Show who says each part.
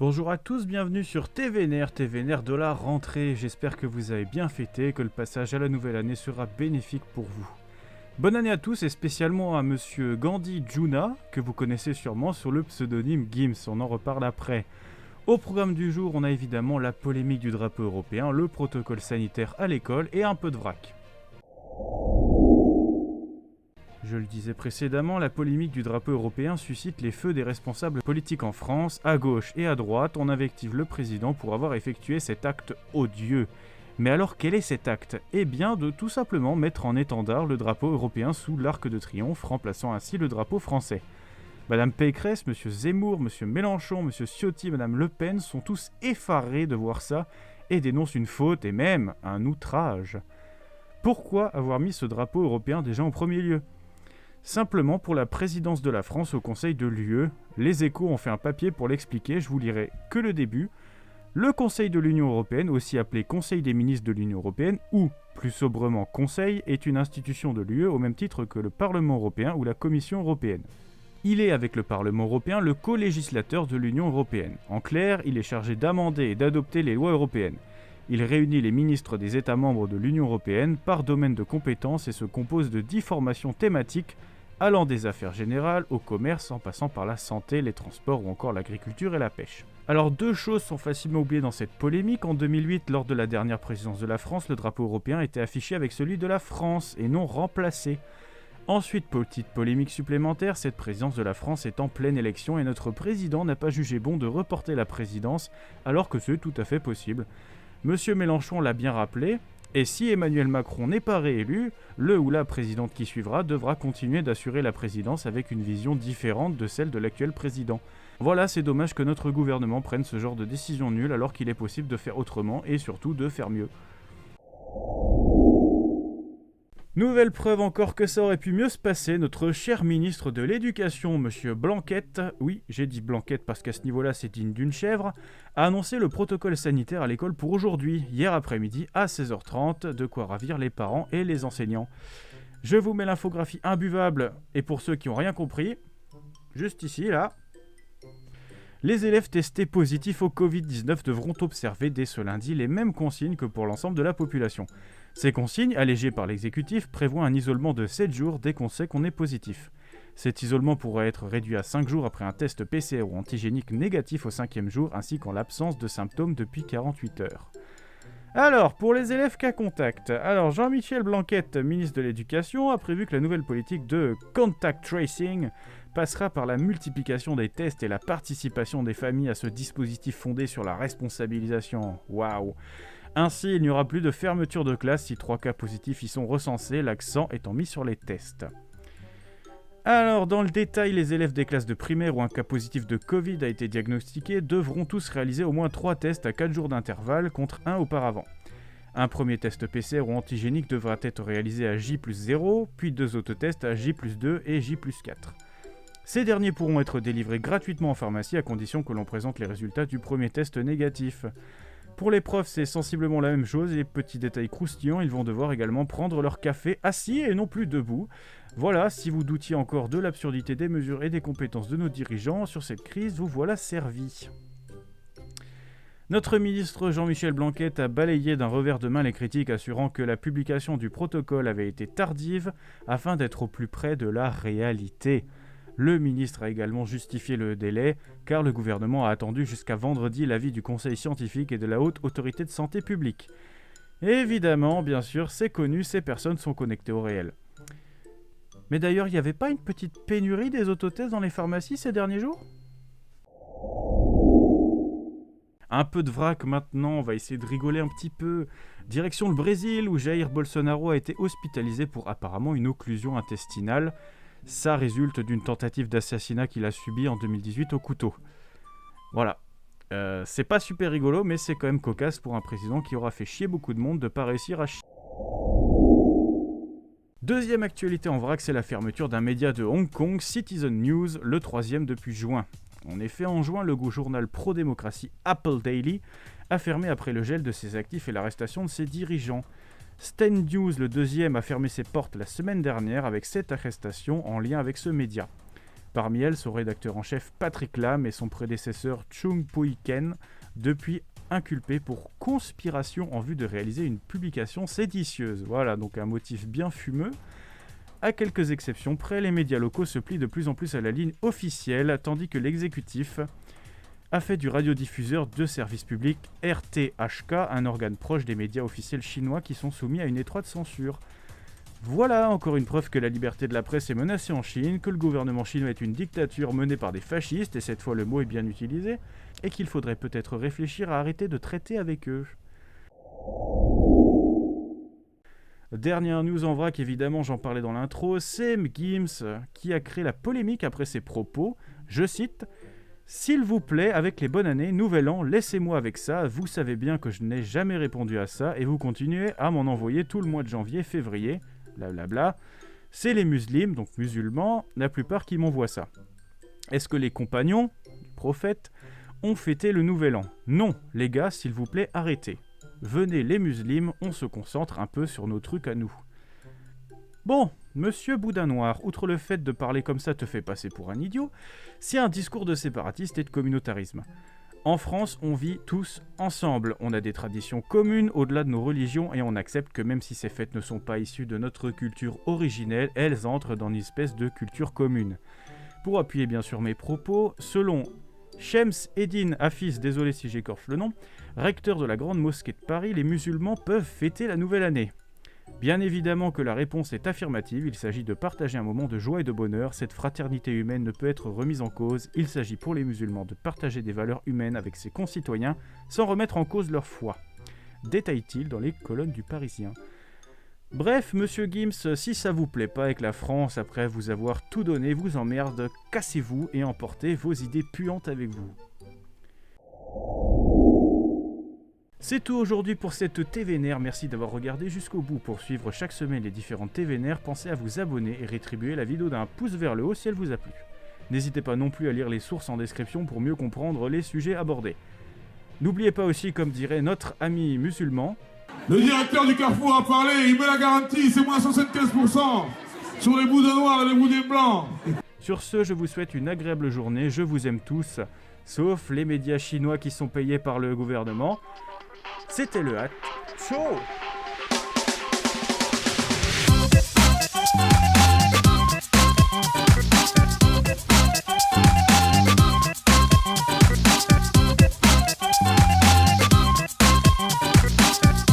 Speaker 1: Bonjour à tous, bienvenue sur TVNR de la rentrée. J'espère que vous avez bien fêté, que le passage à la nouvelle année sera bénéfique pour vous. Bonne année à tous et spécialement à monsieur Gandhi Juna, que vous connaissez sûrement sur le pseudonyme Gims, on en reparle après. Au programme du jour, on a évidemment la polémique du drapeau européen, le protocole sanitaire à l'école et un peu de vrac. Je le disais précédemment, la polémique du drapeau européen suscite les feux des responsables politiques en France. À gauche et à droite, on invective le président pour avoir effectué cet acte odieux. Mais alors quel est cet acte ? Eh bien de tout simplement mettre en étendard le drapeau européen sous l'Arc de Triomphe, remplaçant ainsi le drapeau français. Madame Pécresse, Monsieur Zemmour, Monsieur Mélenchon, Monsieur Ciotti, Madame Le Pen sont tous effarés de voir ça et dénoncent une faute et même un outrage. Pourquoi avoir mis ce drapeau européen déjà en premier lieu ? Simplement pour la présidence de la France au Conseil de l'UE. Les Échos ont fait un papier pour l'expliquer, je vous lirai que le début. Le Conseil de l'Union Européenne, aussi appelé Conseil des ministres de l'Union Européenne, ou plus sobrement Conseil, est une institution de l'UE au même titre que le Parlement Européen ou la Commission Européenne. Il est, avec le Parlement Européen, le co-législateur de l'Union Européenne. En clair, il est chargé d'amender et d'adopter les lois européennes. Il réunit les ministres des États membres de l'Union Européenne par domaine de compétences et se compose de 10 formations thématiques allant des affaires générales au commerce en passant par la santé, les transports ou encore l'agriculture et la pêche. Alors deux choses sont facilement oubliées dans cette polémique. En 2008, lors de la dernière présidence de la France, le drapeau européen était affiché avec celui de la France et non remplacé. Ensuite, petite polémique supplémentaire, cette présidence de la France est en pleine élection et notre président n'a pas jugé bon de reporter la présidence alors que c'est tout à fait possible. Monsieur Mélenchon l'a bien rappelé, et si Emmanuel Macron n'est pas réélu, le ou la présidente qui suivra devra continuer d'assurer la présidence avec une vision différente de celle de l'actuel président. Voilà, c'est dommage que notre gouvernement prenne ce genre de décision nulle alors qu'il est possible de faire autrement et surtout de faire mieux. Nouvelle preuve encore que ça aurait pu mieux se passer, notre cher ministre de l'Éducation, monsieur Blanquette, oui, j'ai dit Blanquette parce qu'à ce niveau-là c'est digne d'une chèvre, a annoncé le protocole sanitaire à l'école pour aujourd'hui, hier après-midi à 16h30, de quoi ravir les parents et les enseignants. Je vous mets l'infographie imbuvable, et pour ceux qui n'ont rien compris, juste ici, là. Les élèves testés positifs au Covid-19 devront observer dès ce lundi les mêmes consignes que pour l'ensemble de la population. Ces consignes, allégées par l'exécutif, prévoient un isolement de 7 jours dès qu'on sait qu'on est positif. Cet isolement pourra être réduit à 5 jours après un test PCR ou antigénique négatif au 5e jour, ainsi qu'en l'absence de symptômes depuis 48 heures. Alors, pour les élèves cas contact, Jean-Michel Blanquette, ministre de l'Éducation, a prévu que la nouvelle politique de contact tracing passera par la multiplication des tests et la participation des familles à ce dispositif fondé sur la responsabilisation. Waouh! Ainsi, il n'y aura plus de fermeture de classe si 3 cas positifs y sont recensés, l'accent étant mis sur les tests. Alors, dans le détail, les élèves des classes de primaire où un cas positif de Covid a été diagnostiqué devront tous réaliser au moins 3 tests à 4 jours d'intervalle contre 1 auparavant. Un premier test PCR ou antigénique devra être réalisé à J+0, puis 2 autotests à J+2 et J+4. Ces derniers pourront être délivrés gratuitement en pharmacie à condition que l'on présente les résultats du premier test négatif. Pour les profs, c'est sensiblement la même chose et petit détail croustillant, ils vont devoir également prendre leur café assis et non plus debout. Voilà, si vous doutiez encore de l'absurdité des mesures et des compétences de nos dirigeants sur cette crise, vous voilà servi. Notre ministre Jean-Michel Blanquette a balayé d'un revers de main les critiques assurant que la publication du protocole avait été tardive afin d'être au plus près de la réalité. Le ministre a également justifié le délai, car le gouvernement a attendu jusqu'à vendredi l'avis du Conseil scientifique et de la Haute Autorité de Santé publique. Évidemment, bien sûr, c'est connu, ces personnes sont connectées au réel. Mais d'ailleurs, il n'y avait pas une petite pénurie des autotests dans les pharmacies ces derniers jours ? Un peu de vrac maintenant, on va essayer de rigoler un petit peu. Direction le Brésil, où Jair Bolsonaro a été hospitalisé pour apparemment une occlusion intestinale. Ça résulte d'une tentative d'assassinat qu'il a subie en 2018 au couteau. Voilà. C'est pas super rigolo, mais c'est quand même cocasse pour un président qui aura fait chier beaucoup de monde de pas réussir à chier. Deuxième actualité en vrac, c'est la fermeture d'un média de Hong Kong, Citizen News, le 3e depuis juin. En effet, en juin, le journal pro-démocratie Apple Daily a fermé après le gel de ses actifs et l'arrestation de ses dirigeants. Stand News, le 2e, a fermé ses portes la semaine dernière avec 7 arrestations en lien avec ce média. Parmi elles, son rédacteur en chef Patrick Lam et son prédécesseur Chung Pui-ken, depuis inculpés pour conspiration en vue de réaliser une publication séditieuse. Voilà, donc un motif bien fumeux. À quelques exceptions près, les médias locaux se plient de plus en plus à la ligne officielle, tandis que l'exécutif a fait du radiodiffuseur de service public RTHK un organe proche des médias officiels chinois qui sont soumis à une étroite censure. Voilà encore une preuve que la liberté de la presse est menacée en Chine, que le gouvernement chinois est une dictature menée par des fascistes, et cette fois le mot est bien utilisé, et qu'il faudrait peut-être réfléchir à arrêter de traiter avec eux. Dernière news en vrac, évidemment, j'en parlais dans l'intro, c'est Gims qui a créé la polémique après ses propos. Je cite « S'il vous plaît, avec les bonnes années, nouvel an, laissez-moi avec ça, vous savez bien que je n'ai jamais répondu à ça, et vous continuez à m'en envoyer tout le mois de janvier, février, blablabla. C'est les musulmans, donc musulmans, la plupart qui m'envoient ça. Est-ce que les compagnons du prophète ont fêté le nouvel an ? Non, les gars, s'il vous plaît, arrêtez. Venez les musulmans, on se concentre un peu sur nos trucs à nous. » Bon, monsieur Boudin Noir, outre le fait de parler comme ça te fait passer pour un idiot, c'est un discours de séparatiste et de communautarisme. En France, on vit tous ensemble, on a des traditions communes au-delà de nos religions et on accepte que même si ces fêtes ne sont pas issues de notre culture originelle, elles entrent dans une espèce de culture commune. Pour appuyer bien sûr mes propos, selon Shems Eddin Hafiz, désolé si j'écorche le nom, recteur de la Grande Mosquée de Paris, les musulmans peuvent fêter la nouvelle année. Bien évidemment que la réponse est affirmative, il s'agit de partager un moment de joie et de bonheur, cette fraternité humaine ne peut être remise en cause, il s'agit pour les musulmans de partager des valeurs humaines avec ses concitoyens sans remettre en cause leur foi, détaille-t-il dans les colonnes du Parisien. Bref, monsieur Gims, si ça vous plaît pas avec la France après vous avoir tout donné, vous emmerde, cassez-vous et emportez vos idées puantes avec vous. C'est tout aujourd'hui pour cette TVNR, merci d'avoir regardé jusqu'au bout. Pour suivre chaque semaine les différentes TVNR, pensez à vous abonner et rétribuer la vidéo d'un pouce vers le haut si elle vous a plu. N'hésitez pas non plus à lire les sources en description pour mieux comprendre les sujets abordés. N'oubliez pas aussi, comme dirait notre ami musulman,
Speaker 2: le directeur du Carrefour a parlé, il me l'a garanti, c'est moins 75% sur les boudins noirs et les boudins blancs.
Speaker 1: Sur ce, je vous souhaite une agréable journée, je vous aime tous, sauf les médias chinois qui sont payés par le gouvernement. C'était le Hat. Ciao.